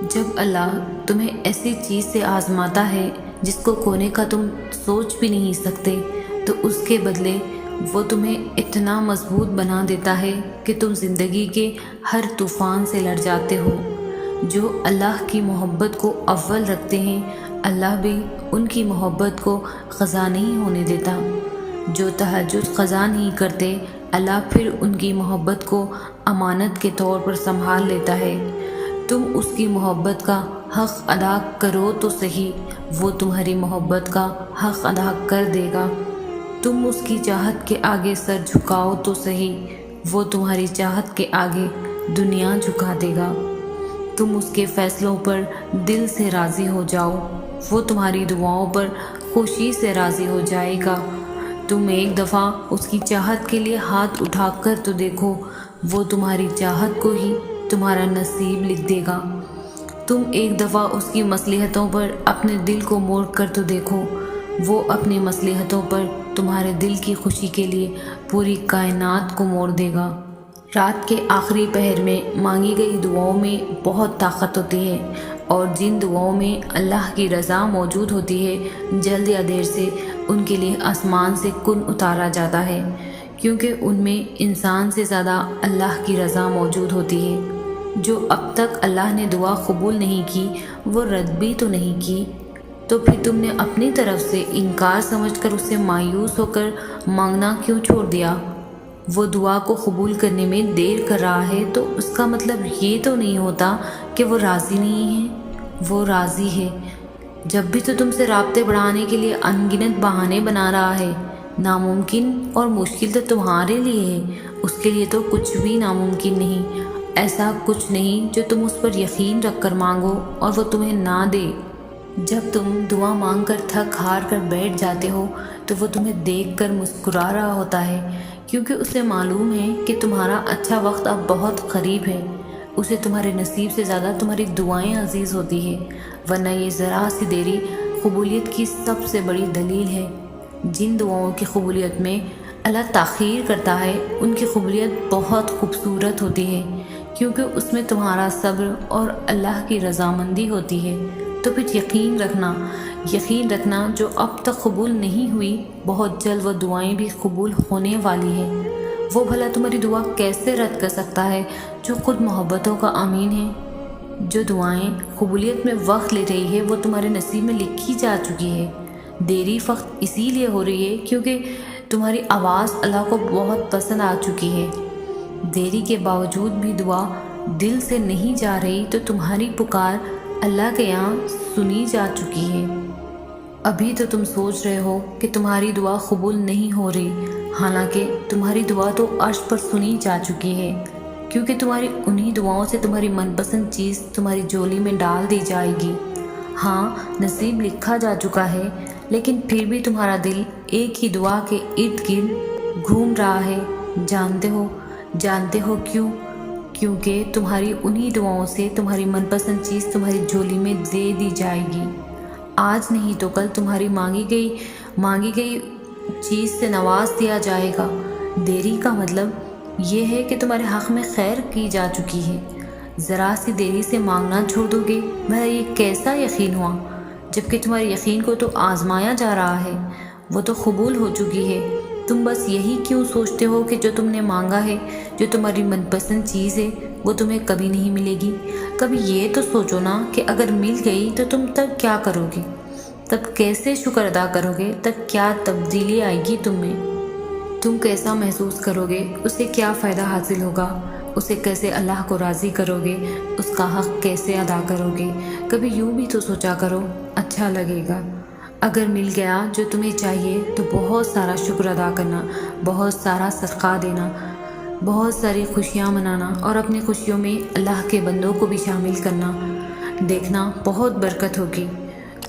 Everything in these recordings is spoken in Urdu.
جب اللہ تمہیں ایسی چیز سے آزماتا ہے جس کو کھونے کا تم سوچ بھی نہیں سکتے، تو اس کے بدلے وہ تمہیں اتنا مضبوط بنا دیتا ہے کہ تم زندگی کے ہر طوفان سے لڑ جاتے ہو۔ جو اللہ کی محبت کو اول رکھتے ہیں، اللہ بھی ان کی محبت کو قضا نہیں ہونے دیتا۔ جو تہجد قضا نہیں کرتے، اللہ پھر ان کی محبت کو امانت کے طور پر سنبھال لیتا ہے۔ تم اس کی محبت کا حق ادا کرو تو صحیح، وہ تمہاری محبت کا حق ادا کر دے گا۔ تم اس کی چاہت کے آگے سر جھکاؤ تو صحیح، وہ تمہاری چاہت کے آگے دنیا جھکا دے گا۔ تم اس کے فیصلوں پر دل سے راضی ہو جاؤ، وہ تمہاری دعاؤں پر خوشی سے راضی ہو جائے گا۔ تم ایک دفعہ اس کی چاہت کے لیے ہاتھ اٹھا کر تو دیکھو، وہ تمہاری چاہت کو ہی تمہارا نصیب لکھ دے گا۔ تم ایک دفعہ اس کی مصلحتوں پر اپنے دل کو موڑ کر تو دیکھو، وہ اپنی مصلحتوں پر تمہارے دل کی خوشی کے لیے پوری کائنات کو موڑ دے گا۔ رات کے آخری پہر میں مانگی گئی دعاؤں میں بہت طاقت ہوتی ہے، اور جن دعاؤں میں اللہ کی رضا موجود ہوتی ہے، جلد یا دیر سے ان کے لیے آسمان سے کن اتارا جاتا ہے، کیونکہ ان میں انسان سے زیادہ اللہ کی رضا موجود ہوتی ہے۔ جو اب تک اللہ نے دعا قبول نہیں کی، وہ رد بھی تو نہیں کی، تو پھر تم نے اپنی طرف سے انکار سمجھ کر اس سے مایوس ہو کر مانگنا کیوں چھوڑ دیا؟ وہ دعا کو قبول کرنے میں دیر کر رہا ہے تو اس کا مطلب یہ تو نہیں ہوتا کہ وہ راضی نہیں ہے، وہ راضی ہے۔ جب بھی تو تم سے رابطے بڑھانے کے لیے انگنت بہانے بنا رہا ہے۔ ناممکن اور مشکل تو تمہارے لیے ہے، اس کے لیے تو کچھ بھی ناممکن نہیں۔ ایسا کچھ نہیں جو تم اس پر یقین رکھ کر مانگو اور وہ تمہیں نہ دے۔ جب تم دعا مانگ کر تھک ہار کر بیٹھ جاتے ہو تو وہ تمہیں دیکھ کر مسکرا رہا ہوتا ہے، کیونکہ اسے معلوم ہے کہ تمہارا اچھا وقت اب بہت قریب ہے۔ اسے تمہارے نصیب سے زیادہ تمہاری دعائیں عزیز ہوتی ہیں، ورنہ یہ ذرا سی دیری قبولیت کی سب سے بڑی دلیل ہے۔ جن دعاؤں کی قبولیت میں اللہ تاخیر کرتا ہے، ان کی قبولیت بہت خوبصورت ہوتی ہے، کیونکہ اس میں تمہارا صبر اور اللہ کی رضامندی ہوتی ہے۔ تو پھر یقین رکھنا جو اب تک قبول نہیں ہوئی، بہت جلد وہ دعائیں بھی قبول ہونے والی ہیں۔ وہ بھلا تمہاری دعا کیسے رد کر سکتا ہے جو خود محبتوں کا امین ہے؟ جو دعائیں قبولیت میں وقت لے رہی ہے، وہ تمہارے نصیب میں لکھی جا چکی ہے۔ دیری فقط اسی لیے ہو رہی ہے کیونکہ تمہاری آواز اللہ کو بہت پسند آ چکی ہے۔ دیری کے باوجود بھی دعا دل سے نہیں جا رہی تو تمہاری پکار اللہ کے یہاں سنی جا چکی ہے۔ ابھی تو تم سوچ رہے ہو کہ تمہاری دعا قبول نہیں ہو رہی، حالانکہ تمہاری دعا تو عرش پر سنی جا چکی ہے، کیونکہ تمہاری انہی دعاؤں سے تمہاری من پسند چیز تمہاری جولی میں ڈال دی جائے گی۔ ہاں، نصیب لکھا جا چکا ہے، لیکن پھر بھی تمہارا دل ایک ہی دعا کے ارد گرد گھوم رہا ہے۔ جانتے ہو کیوں؟ کیونکہ تمہاری انہی دعاؤں سے تمہاری من پسند چیز تمہاری جولی میں دے دی جائے گی۔ آج نہیں تو کل تمہاری مانگی گئی چیز سے نواز دیا جائے گا۔ دیری کا مطلب یہ ہے کہ تمہارے حق میں خیر کی جا چکی ہے۔ ذرا سی دیری سے مانگنا چھوڑ دو گے، بھلا یہ کیسا یقین ہوا؟ جبکہ تمہارے یقین کو تو آزمایا جا رہا ہے، وہ تو قبول ہو چکی ہے۔ تم بس یہی کیوں سوچتے ہو کہ جو تم نے مانگا ہے، جو تمہاری من پسند چیز ہے، وہ تمہیں کبھی نہیں ملے گی؟ کبھی یہ تو سوچو نا کہ اگر مل گئی تو تم تب کیا کرو گے؟ تب کیسے شکر ادا کرو گے؟ تب کیا تبدیلی آئے گی تم میں؟ تم کیسا محسوس کرو گے؟ اسے کیا فائدہ حاصل ہوگا؟ اسے کیسے اللہ کو راضی کرو گے؟ اس کا حق کیسے ادا کرو گے؟ کبھی یوں بھی تو سوچا کرو، اچھا لگے گا۔ اگر مل گیا جو تمہیں چاہیے تو بہت سارا شکر ادا کرنا، بہت سارا صدقہ دینا، بہت ساری خوشیاں منانا اور اپنی خوشیوں میں اللہ کے بندوں کو بھی شامل کرنا، دیکھنا بہت برکت ہوگی۔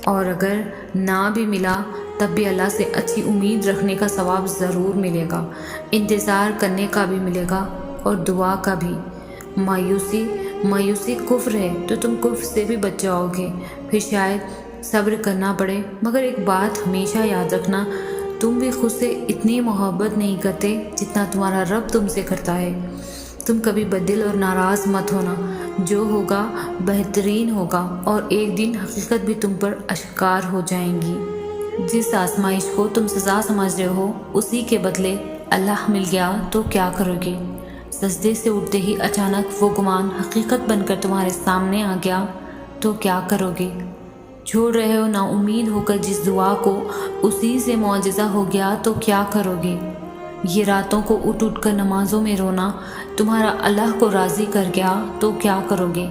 اور اگر نہ بھی ملا تب بھی اللہ سے اچھی امید رکھنے کا ثواب ضرور ملے گا، انتظار کرنے کا بھی ملے گا اور دعا کا بھی۔ مایوسی کفر ہے تو تم کفر سے بھی بچ جاؤ گے، پھر شاید صبر کرنا پڑے، مگر ایک بات ہمیشہ یاد رکھنا، تم بھی خود سے اتنی محبت نہیں کرتے جتنا تمہارا رب تم سے کرتا ہے۔ تم کبھی بدل اور ناراض مت ہونا، جو ہوگا بہترین ہوگا، اور ایک دن حقیقت بھی تم پر اشکار ہو جائیں گی۔ جس آزمائش کو تم سزا سمجھ رہے ہو اسی کے بدلے اللہ مل گیا تو کیا کرو گے؟ سجدے سے اٹھتے ہی اچانک وہ گمان حقیقت بن کر تمہارے سامنے آ گیا تو کیا کرو گے؟ چھوڑ رہے ہو نا امید ہو کر جس دعا کو، اسی سے معجزہ ہو گیا تو کیا کرو گے؟ یہ راتوں کو اٹھ اٹھ کر نمازوں میں رونا تمہارا اللہ کو راضی کر گیا تو کیا کرو گے؟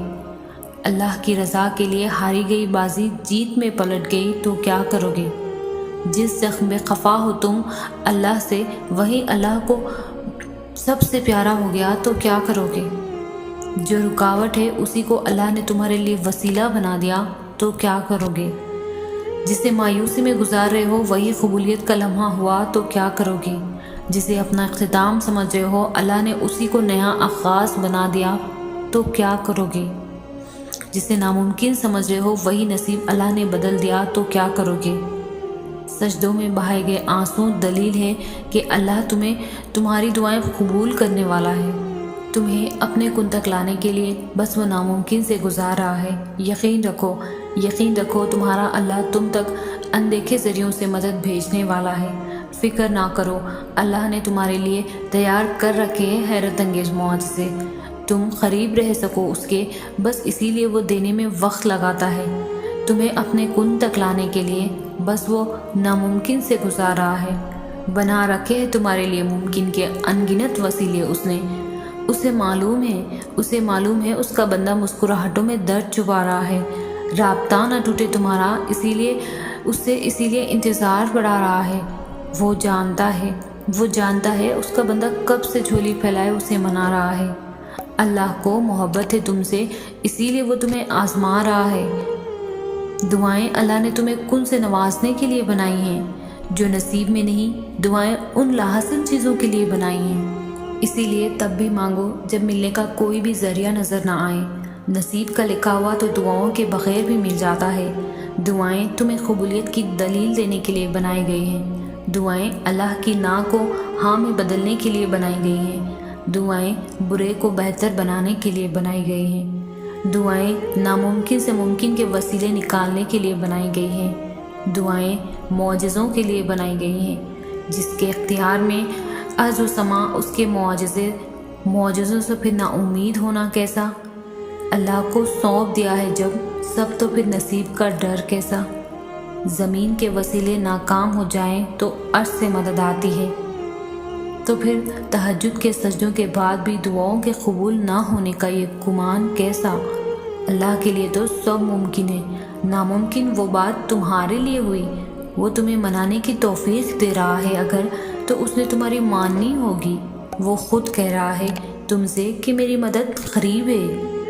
اللہ کی رضا کے لیے ہاری گئی بازی جیت میں پلٹ گئی تو کیا کرو گے؟ جس زخم میں خفا ہو تم اللہ سے، وہی اللہ کو سب سے پیارا ہو گیا تو کیا کرو گے؟ جو رکاوٹ ہے اسی کو اللہ نے تمہارے لیے وسیلہ بنا دیا تو کیا کرو گے؟ جسے مایوسی میں گزار رہے ہو وہی قبولیت کا لمحہ ہوا تو کیا کرو گے؟ جسے اپنا اختتام سمجھ رہے ہو اللہ نے اسی کو نیا آغاز بنا دیا تو کیا کرو گے؟ جسے ناممکن سمجھ رہے ہو وہی نصیب اللہ نے بدل دیا تو کیا کرو گے؟ سجدوں میں بہائے گئے آنسو دلیل ہے کہ اللہ تمہاری دعائیں قبول کرنے والا ہے۔ تمہیں اپنے کن تک لانے کے لیے بس وہ ناممکن سے گزار رہا ہے۔ یقین رکھو تمہارا اللہ تم تک اندیکھے ذریعوں سے مدد بھیجنے والا ہے۔ فکر نہ کرو، اللہ نے تمہارے لیے تیار کر رکھے ہیں حیرت انگیز معجزے۔ تم قریب رہ سکو اس کے، بس اسی لیے وہ دینے میں وقت لگاتا ہے۔ تمہیں اپنے کن تک لانے کے لیے بس وہ ناممکن سے گزار رہا ہے۔ بنا رکھے ہیں تمہارے لیے ممکن کے انگنت وسیلے اس نے۔ اسے معلوم ہے اس کا بندہ مسکراہٹوں میں درد چھپا رہا ہے۔ رابطہ نہ ٹوٹے تمہارا، اسی لیے انتظار بڑھا رہا ہے۔ وہ جانتا ہے اس کا بندہ کب سے جھولی پھیلائے اسے منا رہا ہے۔ اللہ کو محبت ہے تم سے، اسی لیے وہ تمہیں آزما رہا ہے۔ دعائیں اللہ نے تمہیں کن سے نوازنے کے لیے بنائی ہیں، جو نصیب میں نہیں۔ دعائیں ان لاحسن چیزوں کے لیے بنائی ہیں، اسی لیے تب بھی مانگو جب ملنے کا کوئی بھی ذریعہ نظر نہ آئے۔ نصیب کا لکھا ہوا تو دعاؤں کے بغیر بھی مل جاتا ہے۔ دعائیں تمہیں قبولیت کی دلیل دینے کے لیے بنائی گئی ہیں۔ دعائیں اللہ کی نا کو ہاں میں بدلنے کے لیے بنائی گئی ہیں۔ دعائیں برے کو بہتر بنانے کے لیے بنائی گئی ہیں۔ دعائیں ناممکن سے ممکن کے وسیلے نکالنے کے لیے بنائی گئی ہیں۔ دعائیں معجزوں کے لیے بنائی گئی ہیں، جس کے اختیار میں ارض و سما اس کے معجزوں سے پھر نا امید ہونا کیسا؟ اللہ کو سونپ دیا ہے جب سب تو پھر نصیب کا ڈر کیسا؟ زمین کے وسیلے ناکام ہو جائیں تو عرش سے مدد آتی ہے، تو پھر تہجد کے سجدوں کے بعد بھی دعاؤں کے قبول نہ ہونے کا یہ گمان کیسا؟ اللہ کے لیے تو سب ممکن ہے۔ ناممکن وہ بات تمہارے لیے ہوئی، وہ تمہیں منانے کی توفیق دے رہا ہے اگر، تو اس نے تمہاری ماننی ہوگی۔ وہ خود کہہ رہا ہے تم سے کہ میری مدد قریب ہے۔